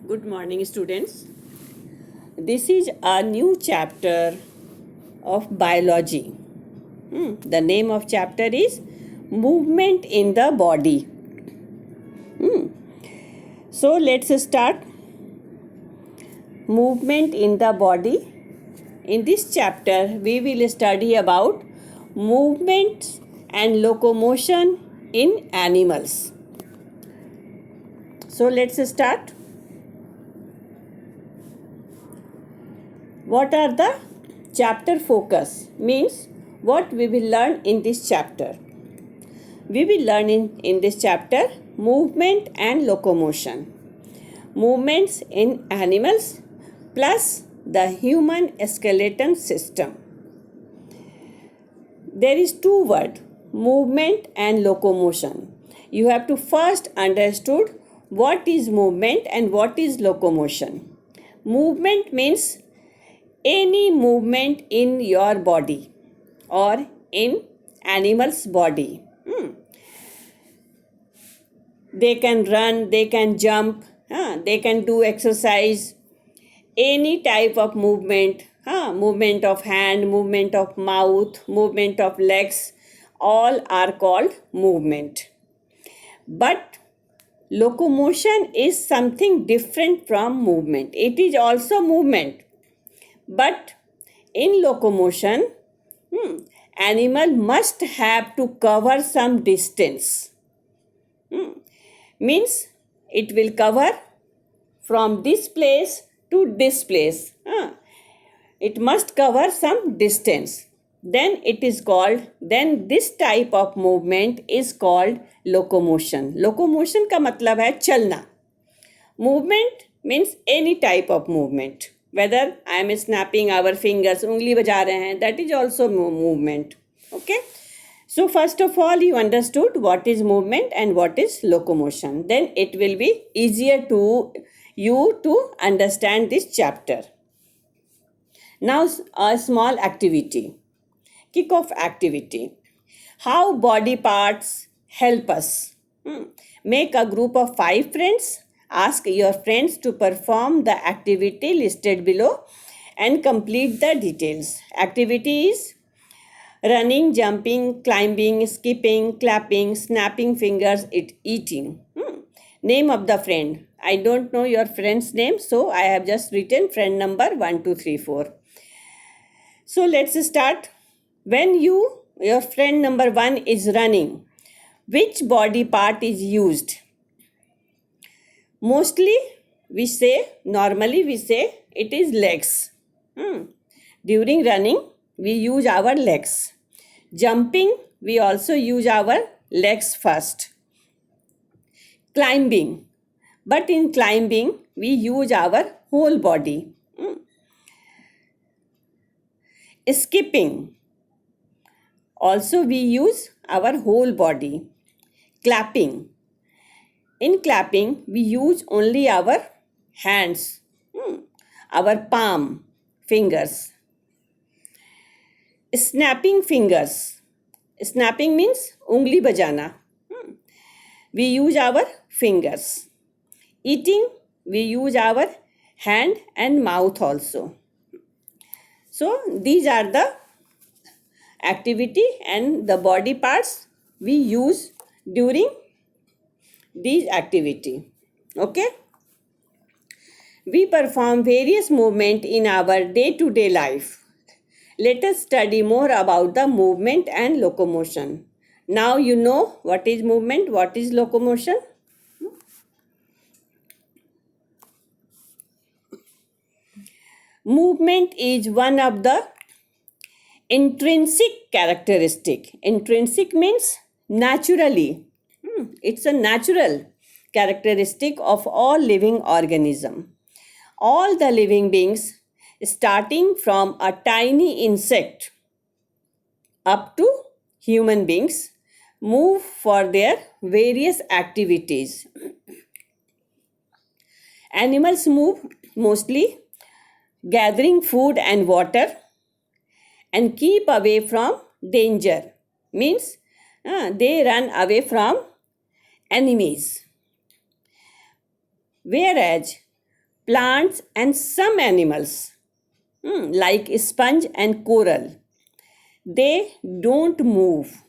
Good morning, students. This is a new chapter of biology. The name of chapter is Movement in the Body. So let's start. Movement in the body. In this chapter, we will study about movements and locomotion in animals. So let's start. What are the chapter focus? Means what we will learn in this chapter. We will learn in this chapter movement and locomotion. Movements in animals plus the human skeleton system. There is two words, movement and locomotion. You have to first understood what is movement and what is locomotion. Movement means any movement in your body or in animal's body. They can run, they can jump, they can do exercise, any type of movement, movement of hand, movement of mouth, movement of legs, all are called movement. But locomotion is something different from movement. It is also movement, but in locomotion, animal must have to cover some distance. Means it will cover from this place to this place. It must cover some distance. Then this type of movement is called locomotion. Locomotion का मतलब है चलना. Movement means any type of movement. Whether I am snapping our fingers, उंगली बजा रहे हैं, that is also movement. Okay. So first of all, you understood what is movement and what is locomotion. Then it will be easier to you to understand this chapter. Now a small activity. Kick-off activity. How body parts help us. Make a group of 5 friends. Ask your friends to perform the activity listed below and complete the details. Activity is running, jumping, climbing, skipping, clapping, snapping fingers, eating. Name of the friend. I don't know your friend's name, so I have just written friend number 1, 2, 3, 4. So let's start. When your friend number 1 is running, which body part is used? Normally we say it is legs. During running, we use our legs. Jumping, we also use our legs first. Climbing, but in climbing, we use our whole body. Skipping, also we use our whole body. Clapping, in clapping, we use only our hands, our palm, fingers. Snapping fingers. Snapping means ungli bajana. We use our fingers. Eating, we use our hand and mouth also. So these are the activity and the body parts we use during these activity. Okay? We perform various movements in our day-to-day life. Let us study more about the movement and locomotion. Now you know what is movement, what is locomotion. Movement is one of the intrinsic characteristic. Intrinsic means naturally. It's a natural characteristic of all living organism. All the living beings, starting from a tiny insect up to human beings, move for their various activities. Animals move mostly gathering food and water and keep away from danger. Means they run away from enemies. Whereas plants and some animals, like sponge and coral, they don't move.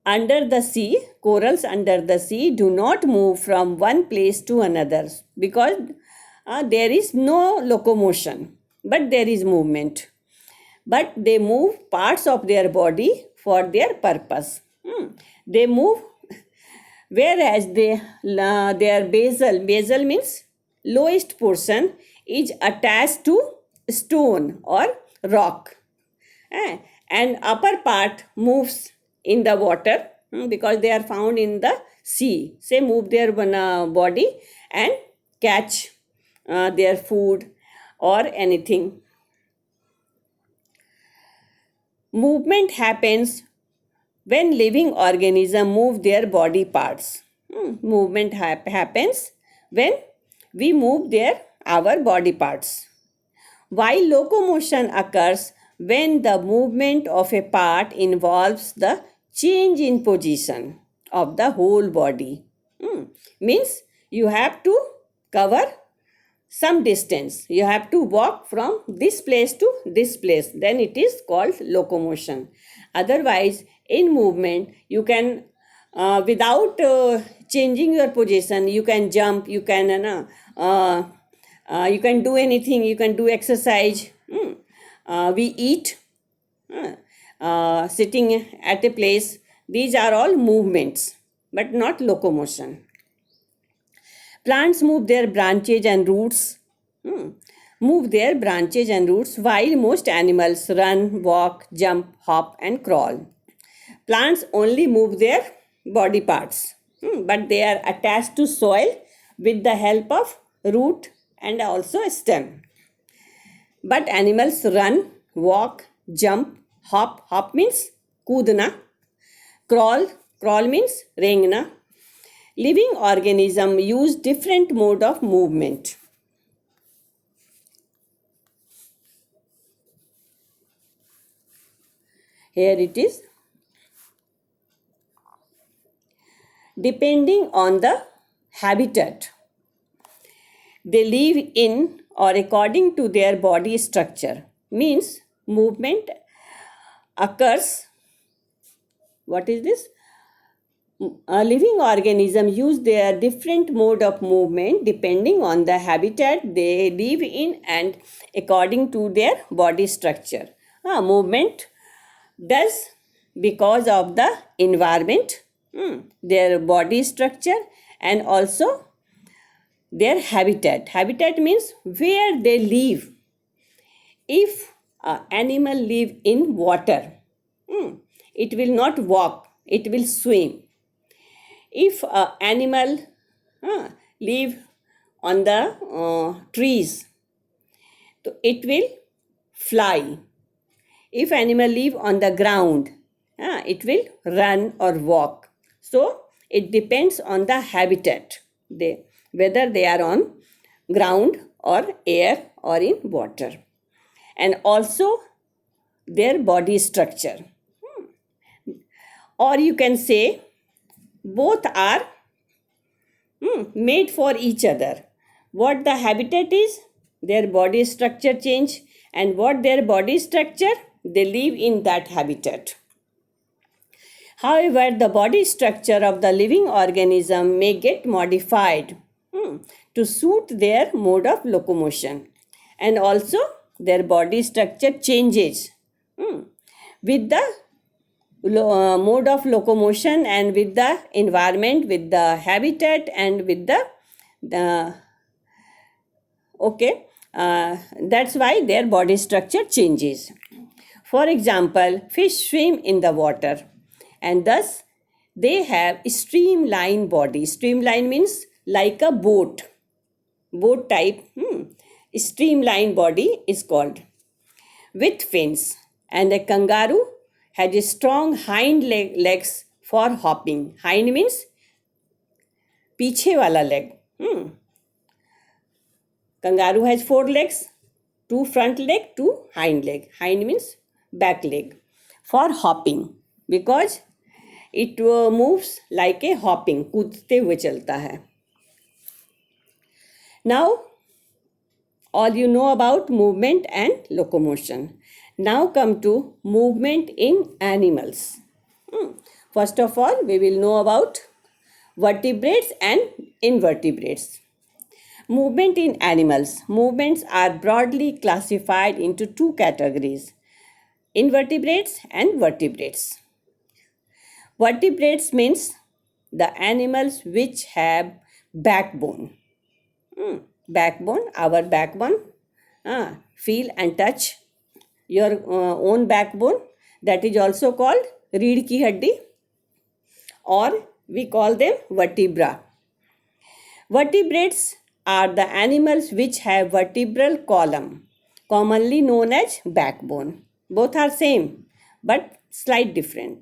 Under the sea, corals under the sea do not move from one place to another because there is no locomotion, but there is movement. But they move parts of their body for their purpose. They move, whereas their basal means lowest portion, is attached to stone or rock. And upper part moves in the water, because they are found in the sea. Say move their body and catch their food or anything. Movement happens when living organism move their body parts. Movement happens when we move our body parts. While locomotion occurs when the movement of a part involves the change in position of the whole body. Means you have to cover some distance. You have to walk from this place to this place. Then it is called locomotion. Otherwise, in movement, you can, without changing your position, you can jump, you can do anything, you can do exercise. We eat, sitting at a place. These are all movements, but not locomotion. Plants move their branches and roots. While most animals run, walk, jump, hop, and crawl. Plants only move their body parts, but they are attached to soil with the help of root and also stem. But animals run, walk, jump, hop. Hop means kudna. Crawl means rengna. Living organism use different mode of movement. Here it is. Depending on the habitat they live in or according to their body structure. Means movement occurs. What is this? A living organism use their different mode of movement depending on the habitat they live in and according to their body structure. Movement does because of the environment, their body structure, and also their habitat. Habitat means where they live. If an animal live in water, it will not walk, it will swim. If an animal live on the trees, so it will fly. If animal live on the ground, it will run or walk. So it depends on the habitat, whether they are on ground or air or in water, and also their body structure. Or you can say both are made for each other. What the habitat is, their body structure change, and what their body structure, they live in that habitat. However, the body structure of the living organism may get modified to suit their mode of locomotion, and also their body structure changes with the mode of locomotion and with the environment, with the habitat, and with the okay. That's why their body structure changes. For example, fish swim in the water, and thus they have streamline body. Streamline means like a boat type. Streamline body is called, with fins. And a kangaroo has a strong hind legs for hopping. Hind means पीछे वाला leg. Kangaroo has 4 legs, 2 front leg, 2 hind leg. Hind means back leg, for hopping, because it moves like a hopping, कूदते हुए चलता है. Now, all you know about movement and locomotion. Now come to movement in animals. First of all, we will know about vertebrates and invertebrates. Movement in animals. Movements are broadly classified into two categories: invertebrates and vertebrates. Vertebrates means the animals which have backbone. Backbone, our backbone. Feel and touch your own backbone. That is also called रीढ़ की हड्डी, or we call them vertebra. Vertebrates are the animals which have vertebral column, commonly known as backbone. Both are same, but slight different.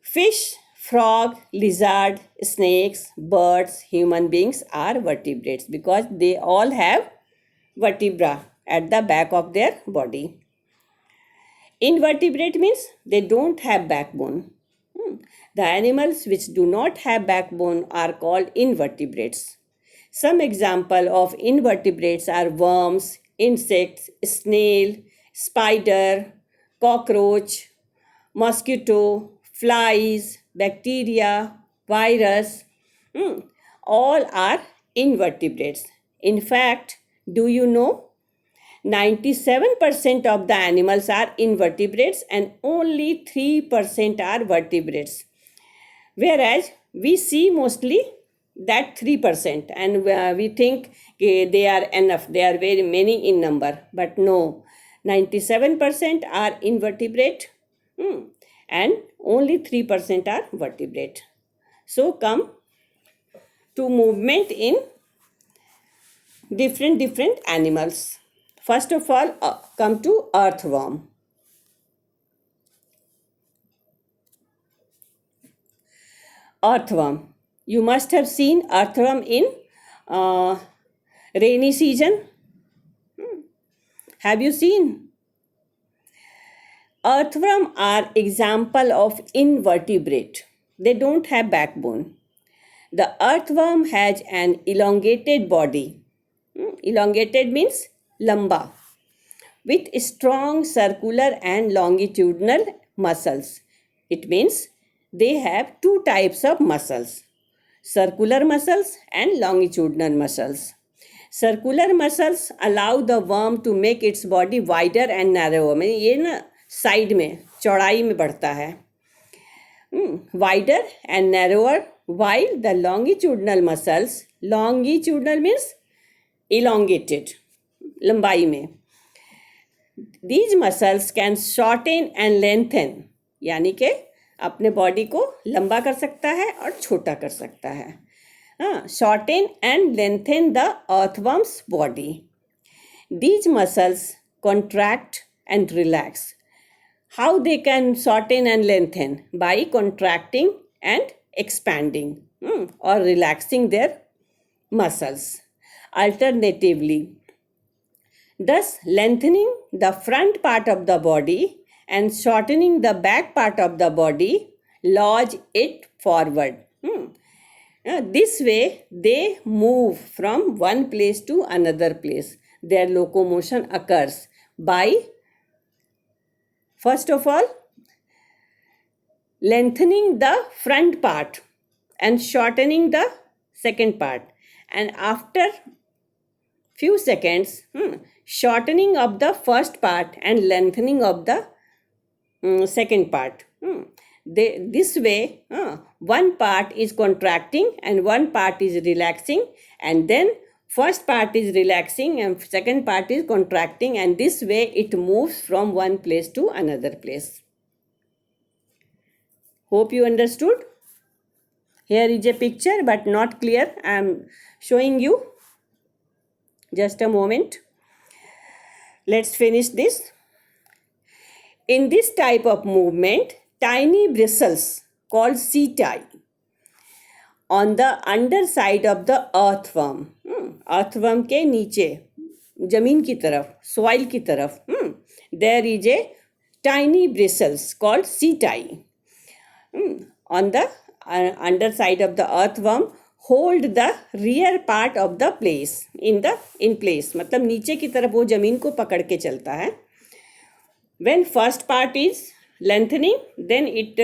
Fish, frog, lizard, snakes, birds, human beings are vertebrates because they all have vertebra at the back of their body. Invertebrate means they don't have backbone. The animals which do not have backbone are called invertebrates. Some example of invertebrates are worms, insects, snail, spider, cockroach, mosquito, flies, bacteria, virus. All are invertebrates. In fact, do you know 97% of the animals are invertebrates and only 3% are vertebrates. Whereas we see mostly that 3% and we think they are enough, they are very many in number. But no, 97% are invertebrate and only 3% are vertebrate. So come to movement in different animals. First of all, come to earthworm. Earthworm. You must have seen earthworm in rainy season. Have you seen? Earthworm are example of invertebrate. They don't have backbone. The earthworm has an elongated body. Elongated means lamba, with strong circular and longitudinal muscles. It means they have two types of muscles: circular muscles and longitudinal muscles. Circular muscles allow the worm to make its body wider and narrower. में ये ना side में चौड़ाई में बढ़ता है. Wider and narrower, while the longitudinal muscles, longitudinal means elongated, लंबाई में. These muscles can shorten and lengthen, यानी कि अपने बॉडी को लंबा कर सकता है और छोटा कर सकता है. Shorten and lengthen the earthworm's body. These muscles contract and relax. How they can shorten and lengthen? By contracting and expanding or relaxing their muscles. Alternatively, thus lengthening the front part of the body and shortening the back part of the body, lodge it forward. This way they move from one place to another place. Their locomotion occurs by, first of all, lengthening the front part and shortening the second part, and after few seconds shortening of the first part and lengthening of the second part. This way one part is contracting and one part is relaxing, and then first part is relaxing and second part is contracting, and this way it moves from one place to another place. Hope you understood. Here is a picture but not clear. I am showing you. Just a moment. Let's finish this. In this type of movement, tiny bristles called setae on the underside of the earthworm. Earthworm के नीचे, जमीन की तरफ, soil की तरफ, there is a tiny bristles called setae on the underside of the earthworm, hold the rear part of the place in place, मतलब नीचे की तरफ वो जमीन को पकड़ के चलता है. When first part is lengthening, then it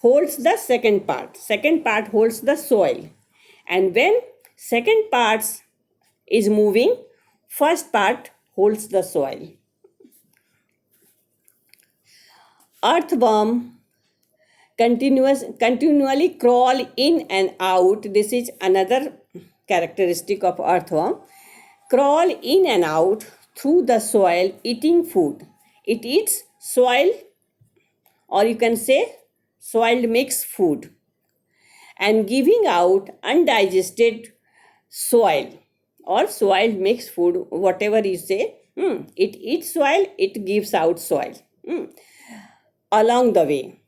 holds the second part. Second part holds the soil. And when second part is moving, first part holds the soil. Earthworm continually crawl in and out. This is another characteristic of earthworm. Crawl in and out through the soil, eating food. It eats soil, or you can say soil mixed food, and giving out undigested soil or soil mixed food, whatever you say. It eats soil, it gives out soil along the way.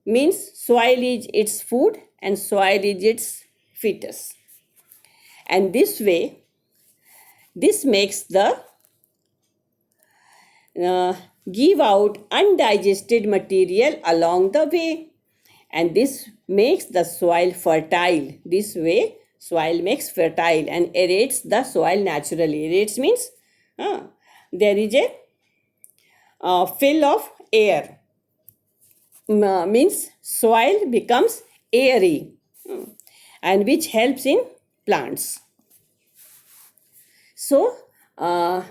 Means soil is its food and soil is its fetus. And this way, this makes the give out undigested material along the way, and this makes the soil fertile. This way soil makes fertile and aerates the soil naturally. Aerates means there is a fill of air. Means soil becomes airy, and which helps in plants. So to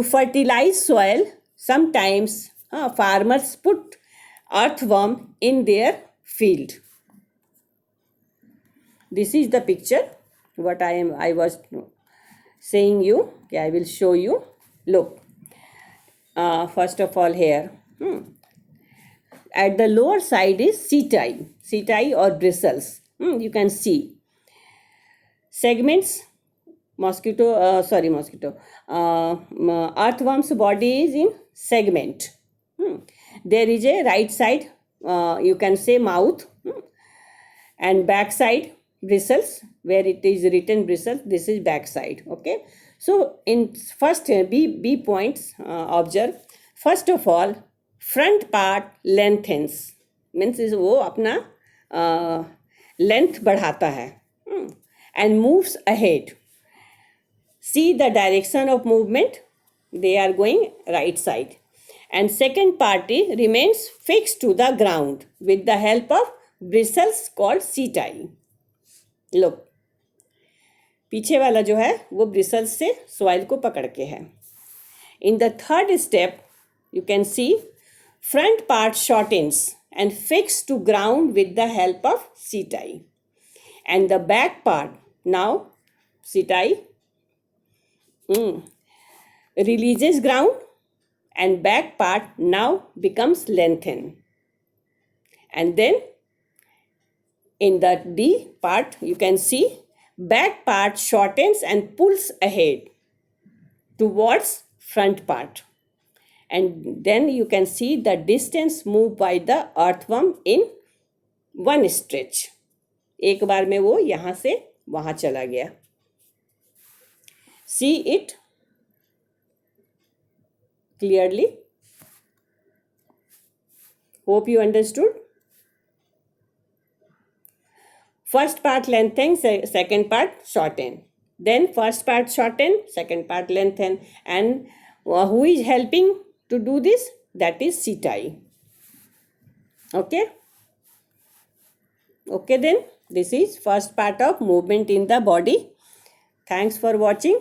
fertilize soil, sometimes farmers put earthworm in their field. This is the picture what I was saying you. Okay, I will show you. Look, first of all here, at the lower side is setae or bristles. You can see segments. Earthworm's body is in segment. There is a right side, you can say mouth, and back side bristles, where it is written bristles. This is back side. Okay, so in first B points, observe. First of all, front part lengthens. Means is वो अपना length बढ़ाता है and moves ahead. See the direction of movement, they are going right side. And second part remains fixed to the ground with the help of bristles called setae. Look, पीछे वाला जो है वो bristles से soil को पकड़ के है. In the third step, you can see front part shortens and fixed to ground with the help of setae. And the back part, now setae releases ground, and back part now becomes lengthened. And then in the D part, you can see back part shortens and pulls ahead towards front part. And then you can see the distance moved by the earthworm in one stretch. एक बार में वो यहाँ से वहाँ चला गया. See it clearly. Hope you understood. First part lengthen, second part shorten. Then first part shorten, second part lengthen. And who is helping to do this? That is setae. Okay. Okay then. This is first part of movement in the body. Thanks for watching.